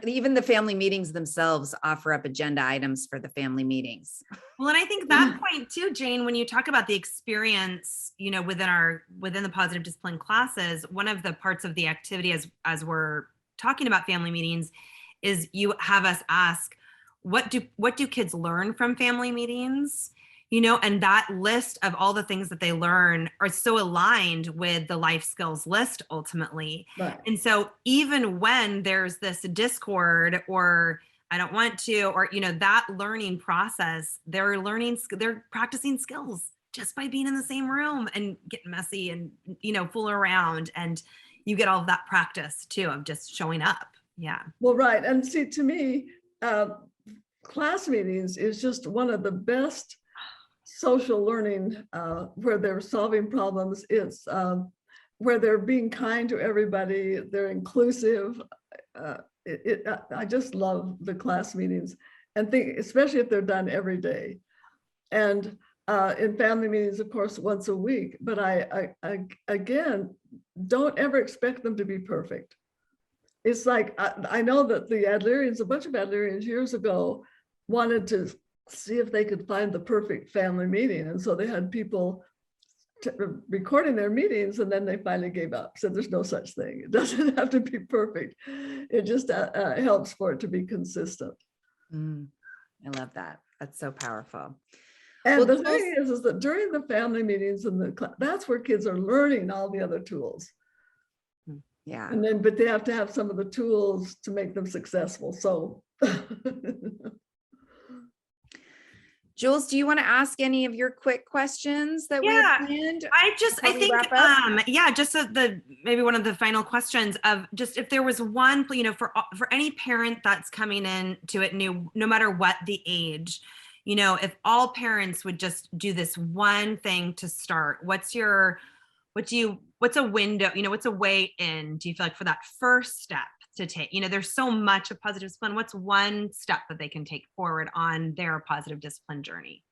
even the family meetings themselves, offer up agenda items for the family meetings. Well, and I think that point too, Jane, when you talk about the experience, within the positive discipline classes, one of the parts of the activity as we're talking about family meetings is you have us ask, what do kids learn from family meetings? And that list of all the things that they learn are so aligned with the life skills list ultimately. Right. And so even when there's this discord or I don't want to, or, that learning process, they're practicing skills just by being in the same room and getting messy and, fool around. And you get all of that practice too of just showing up. Yeah. Well, right. And see, to me, class meetings is just one of the best social learning where they're solving problems. It's where they're being kind to everybody. They're inclusive. I just love the class meetings and think, especially if they're done every day. And in family meetings, of course, once a week. But I again, don't ever expect them to be perfect. It's like, I know that the Adlerians, a bunch of Adlerians years ago, wanted to see if they could find the perfect family meeting. And so they had people recording their meetings, and then they finally gave up. Said there's no such thing. It doesn't have to be perfect. It just helps for it to be consistent. I love that. That's so powerful. And the thing is that during the family meetings and that's where kids are learning all the other tools. Yeah. And then, but they have to have some of the tools to make them successful. So Jules, do you want to ask any of your quick questions that we have planned? I think, just maybe one of the final questions of just if there was one, for any parent that's coming in to it new, no matter what the age, if all parents would just do this one thing to start, what's a window, what's a way in, do you feel like, for that first step to take? There's so much of positive discipline. What's one step that they can take forward on their positive discipline journey?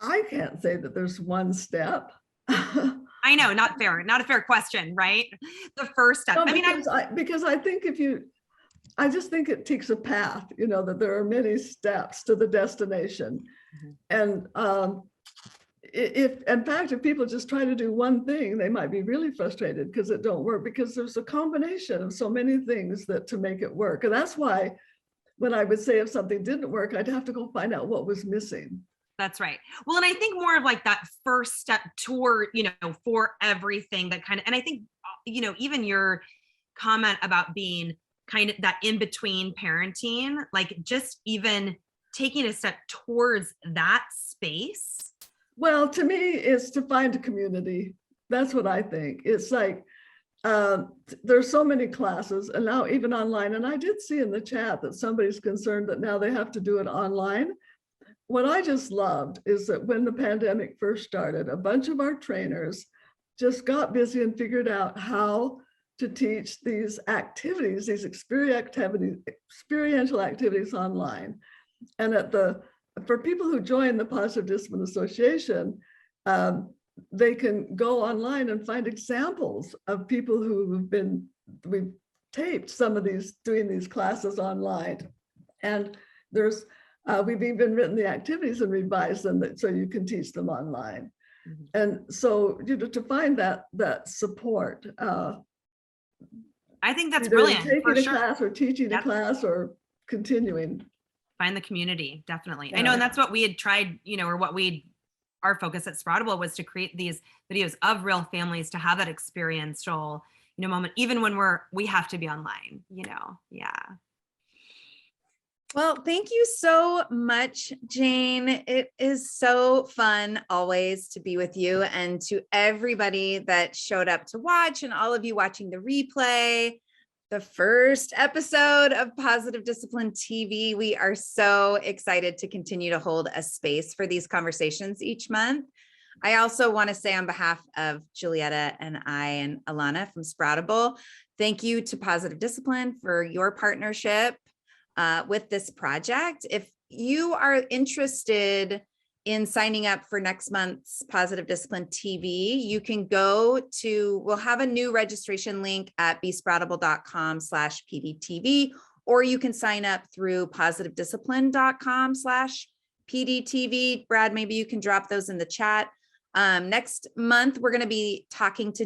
I can't say that there's one step. I know, not a fair question, right? The first step. No, because I think I just think it takes a path, that there are many steps to the destination. Mm-hmm. And if people just try to do one thing, they might be really frustrated because it don't work, because there's a combination of so many things to make it work. And that's why when I would say if something didn't work, I'd have to go find out what was missing. That's right. Well, and I think more of like that first step toward, for everything that kind of, and I think, even your comment about being kind of that in between parenting, like just even taking a step towards that space. Well, to me, it's to find a community. That's what I think. It's like, there's so many classes, and now even online. And I did see in the chat that somebody's concerned that now they have to do it online. what I just loved is that when the pandemic first started, a bunch of our trainers just got busy and figured out how to teach these activities, these experiential activities online. And for people who join the Positive Discipline Association, they can go online and find examples of people we've taped some of these, doing these classes online. And we've even written the activities and revised them so you can teach them online. Mm-hmm. And so, to find that support. I think that's brilliant. Taking a class or teaching a class or continuing. Find the community, definitely. Yeah. I know, and that's what we had tried, or our focus at Sproutable was to create these videos of real families to have that experiential, moment, even when we have to be online, yeah. Well, thank you so much, Jane. It is so fun always to be with you, and to everybody that showed up to watch, and all of you watching the replay, the first episode of Positive Discipline TV. We are so excited to continue to hold a space for these conversations each month. I also want to say on behalf of Julietta and I and Alana from Sproutable, thank you to Positive Discipline for your partnership with this project. If you are interested in signing up for next month's Positive Discipline TV, you can we'll have a new registration link at besproutable.com/PDTV, or you can sign up through positivediscipline.com/PDTV. Brad, maybe you can drop those in the chat. Next month, we're going to be talking to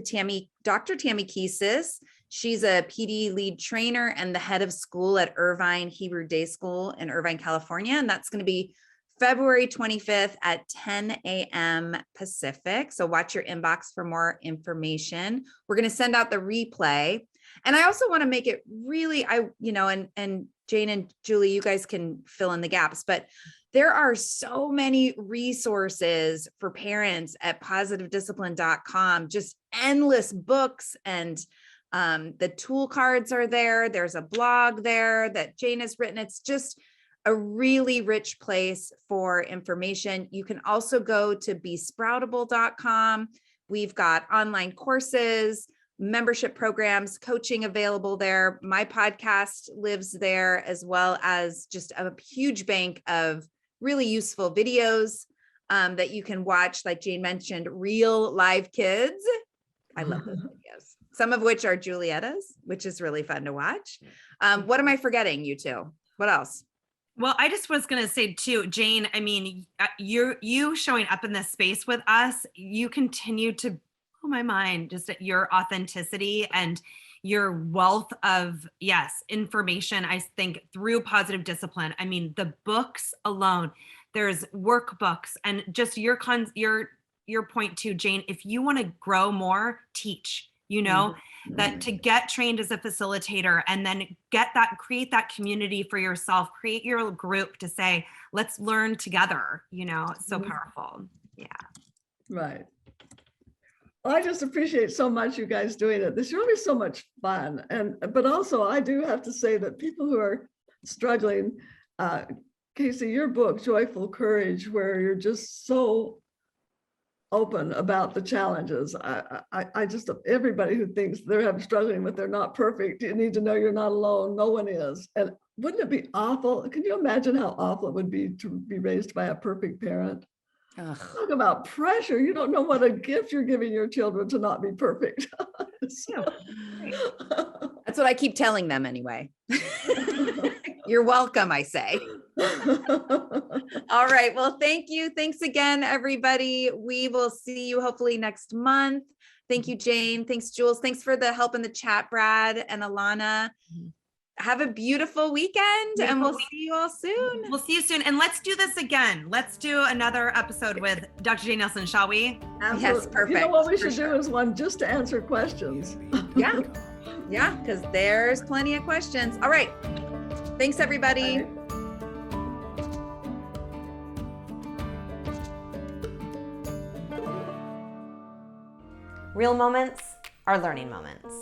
Dr. Tammy Kiesis. She's a PD lead trainer and the head of school at Irvine Hebrew Day School in Irvine, California. And that's going to be February 25th at 10 a.m. Pacific. So watch your inbox for more information. We're going to send out the replay. And I also want to make it really, and Jane and Julie, you guys can fill in the gaps, but there are so many resources for parents at positivediscipline.com, just endless books, and the tool cards are there. There's a blog there that Jane has written. It's just a really rich place for information. You can also go to besproutable.com. We've got online courses, membership programs, coaching available there. My podcast lives there, as well as just a huge bank of really useful videos that you can watch. Like Jane mentioned, real live kids. I love those videos. Some of which are Julietta's, which is really fun to watch. What am I forgetting, you two? What else? Well, I just was going to say too, Jane, I mean, you showing up in this space with us, you continue to blow my mind just at your authenticity and your wealth of, information, I think, through Positive Discipline. I mean, the books alone, there's workbooks, and just your point too, Jane, if you want to grow more, teach. That to get trained as a facilitator and then create that community for yourself, create your group to say, let's learn together, it's so powerful. Yeah. Right. Well, I just appreciate so much you guys doing it. This is really so much fun. But also I do have to say that people who are struggling, Casey, your book, Joyful Courage, where you're just so open about the challenges. I just, everybody who thinks they're struggling with, they're not perfect, you need to know you're not alone. No one is. And wouldn't it be awful? Can you imagine how awful it would be to be raised by a perfect parent? Ugh. Talk about pressure. You don't know what a gift you're giving your children to not be perfect. That's what I keep telling them anyway. You're welcome, I say. All right. Well, thank you. Thanks again, everybody. We will see you hopefully next month. Thank you, Jane. Thanks, Jules. Thanks for the help in the chat, Brad and Alana. Have a beautiful weekend, and we'll see you all soon. We'll see you soon. And let's do this again. Let's do another episode with Dr. Jane Nelsen, shall we? Absolutely. Yes, perfect. You know what we should do is one just to answer questions. Yeah. Yeah, because there's plenty of questions. All right. Thanks, everybody. Bye. Real moments are learning moments.